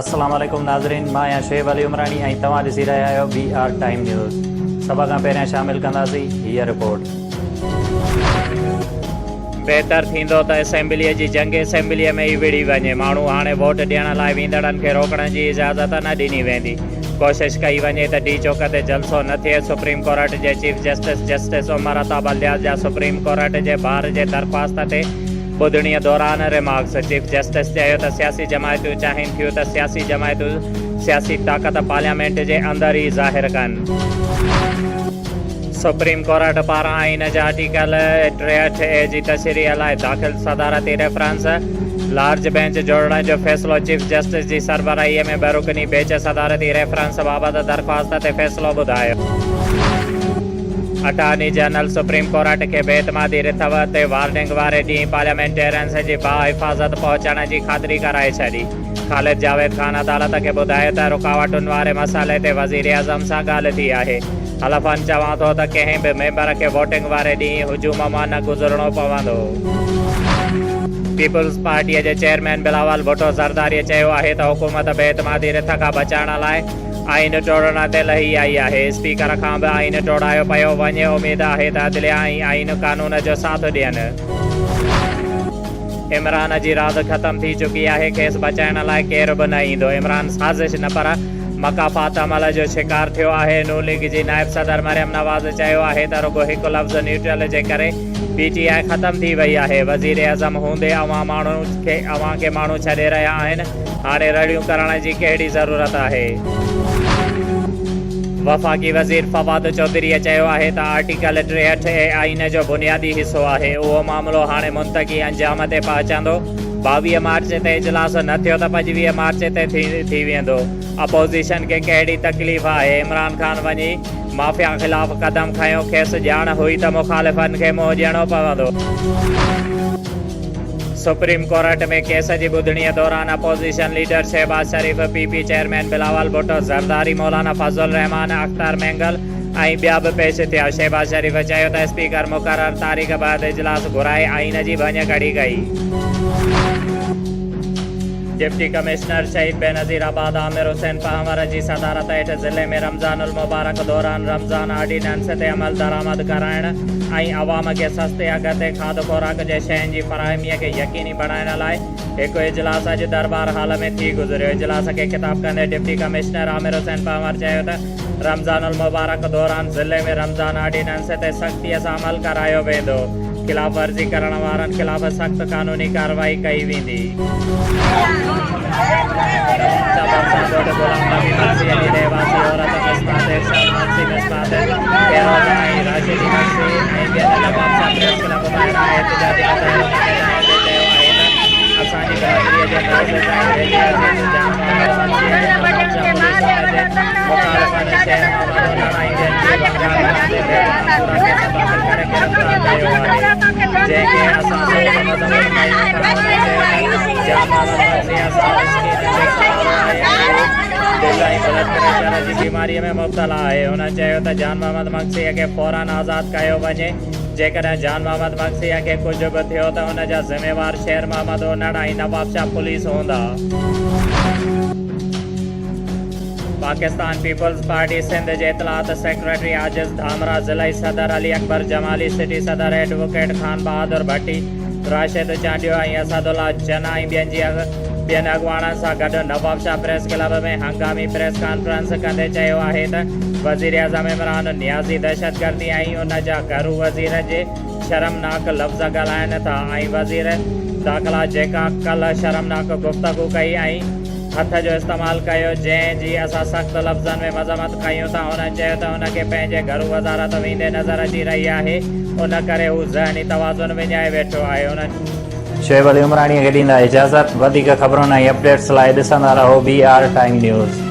अस्सलाम वालेकुम नाज़रीन, मां आहियां शुएब अली उमरानी ऐं तव्हां ॾिसी रहिया आहियो BR टाइम न्यूज़। सभ खां पहिरियां शामिल कंदासीं हीअ रिपोर्ट। बहितर थींदो त असेंबलीअ जी जंग असेंबलीअ में ई विड़ी वञे। माण्हू हाणे वोट ॾियण लाइ वींदड़नि खे रोकण जी इजाज़त न ॾिनी वेंदी। कोशिश कई वञे त डी चौक ते जलसो न थिए। सुप्रीम कोर्ट जे चीफ जस्टिस उमर अता बलियास जा सुप्रीम कोर्ट जे बार जे दरख़्वास्त ते ॿुधणीअ दौरान रिमार्क्स। चीफ जस्टिस चयो त सियासी जमायतूं चाहिनि थियूं त सियासी जमायतूं सियासी ताक़त पार्लियामेंट जे अंदरि ई ज़ाहिर कनि। सुप्रीम कोर्ट पारां आइन जा आर्टिकल 63A जी तशरीह लाइ दाख़िल सदारती रेफरेंस। लार्ज बेंच जोड़ण जो फ़ैसिलो। चीफ जस्टिस जी सरबराहीअ में बेरुकनी बेंच सदारती रेफरेंस बाबति दरख़्वास्त ते फ़ैसिलो ॿुधायो। अटॉर्नी जनरल सुप्रीम कोर्ट खे बेतमादी रिथव ते वार्निंग वारे ॾींहुं पार्लियामेंटेरियंस जी बाहिफ़ाज़त पहुचण जी ख़ातिरी कराए छॾी। ख़ालिद जावेद ख़ान अदालत खे ॿुधायो त रुकावटुनि वारे मसइले ते वज़ीर आज़म सां ॻाल्हि थी आहे। हलफ़न चवां थो त कंहिं बि मेंबर खे वोटिंग वारे ॾींहुं हुजूम मां न गुज़रणो पवंदो। पीपल्स पार्टीअ जे चेयरमैन बिलावल भुट्टो ज़रदारी चयो आहे त हुकूमत बेतमादी रिथ खां बचाइण लाइ आइन टोड़ण ते लही आई आहे। स्पीकर खां बि आइन टोड़ायो पियो वञे। उमेद आहे त अदलिया ऐं आइन कानून जो साथ ॾियनि। इमरान जी राज़ ख़तम थी चुकी आहे। खेसि बचाइण लाइ केर बि न ईंदो। इमरान साज़िश न पर मकाफ़ात अमल जो शिकार थियो आहे। नून लीग जी नायब सदर मरियम नवाज़ चयो आहे त रुगो हिकु लफ़्ज़ न्यूट्रल जे करे PTI ख़तम थी वई आहे। वज़ीर आज़म हूंदे अवां खे माण्हू छॾे रहिया आहिनि। हाणे रड़ियूं करण जी कहिड़ी ज़रूरत आहे। वफ़ाक़ी वज़ीर फवाद चौधरीअ चयो आहे त आर्टिकल 63A आइन जो बुनियादी हिसो आहे। उहो मामिलो हाणे मुंतक़ी अंजाम ते पहुचंदो। 22 मार्च ते इजलास न थियो त 25 मार्च ते थी वेंदो। अपोज़िशन खे कहिड़ी तकलीफ़ आहे। इमरान ख़ान वञी माफ़िया ख़िलाफ़ क़दम खयो। खेसि ॼाण हुई त मुख़ालिफ़नि खे मुंहुं ॾियणो पवंदो। सुप्रीम कोर्ट में केस जी ॿुधणीअ दौरान अपोज़िशन लीडर शहबाज शरीफ़, PP चेयरमैन बिलावल भुट्टो ज़रदारी, मौलाना फज़लुर रहमान, अख्तर मेंगल ऐं ॿिया बि पेश थिया। शहबाज शरीफ़ चयो त स्पीकर मुक़ररु तारीख़ बैदि इजलास घुराए आइन जी भञ कढी गई। डिप्टी कमिश्नर शहीद बेनज़ीराबाद आमिर हुसैन पहवर जी सदारत हेठि ज़िले में रमज़ानुल मुबारक दौरान रमज़ान ऑर्डिनेंस ते अमल दरामद कराइण ऐं अवाम खे सस्ते अघ ते खाध खुराक जे शयुनि जी फ़राहमीअ खे यकीनी बणाइण लाइ हिकु इजलास अॼु दरबार हाल में थी गुज़रियो। इजलास खे ख़िताब कंदे deputy commissioner Aamir Hussain power चयो त रमज़ानुल मुबारक दौरान ज़िले में रमज़ान ऑर्डिनेंस ते सख़्तीअ सां अमल करायो वेंदो। ख़िलाफ़ वर्ज़ी करण वारनि ख़िलाफ़ सख़्त कानूनी कार्रवाई कई वेंदी। बीमारीअ में मुब्तला आहे। हुन चयो त जान मोहम्मद मक्सीअ खे फ़ौरन आज़ादु कयो वञे। जेकॾहिं जान मोहम्मद मक्सीअ खे कुझु बि थियो त हुन जा ज़िम्मेवार शेर मोहम्मद ओनड़ ऐं नवाब शाह पुलिस हूंदा। पाकिस्तान पीपल्स पार्टी सिंध जे इतलात सेक्रेटरी आजिज़ धामरा, ज़िलई सदर अली अकबर जमाली, सिटी सदर एडवोकेट खान बहादुर भट्टी, राशिद चांडियो ऐं असदुल्ला जना ऐं ॿियनि अॻुवाणनि सां गॾु नवाब शाह प्रेस क्लब में हंगामी प्रेस कॉन्फ्रेंस कंदे चयो आहे त वज़ीर आज़म इमरान नियाज़ी दहशतगर्दी ऐं उन जा घरू वज़ीर जे शर्मनाक लफ़्ज़ ॻाल्हाइनि था ऐं वज़ीर दाख़िला जेका कल्ह शर्मनाक गुफ़्तगू कई ऐं हथ जो इस्तेमालु कयो जंहिं जी असां सख़्त लफ़्ज़नि में मज़म्मत कयूं था। हुननि चयो त हुनखे पंहिंजे घरू वज़ारत वेंदे नज़र अची रही आहे। उन करे हू ज़हनी तवाज़ुन विञाए वेठो आहे। शुएब अली उमरानी खे ॾींदा इजाज़त। वधीक ख़बरुनि ऐं अपडेट्स लाइ ॾिसंदा रहो BR टाइम न्यूज़।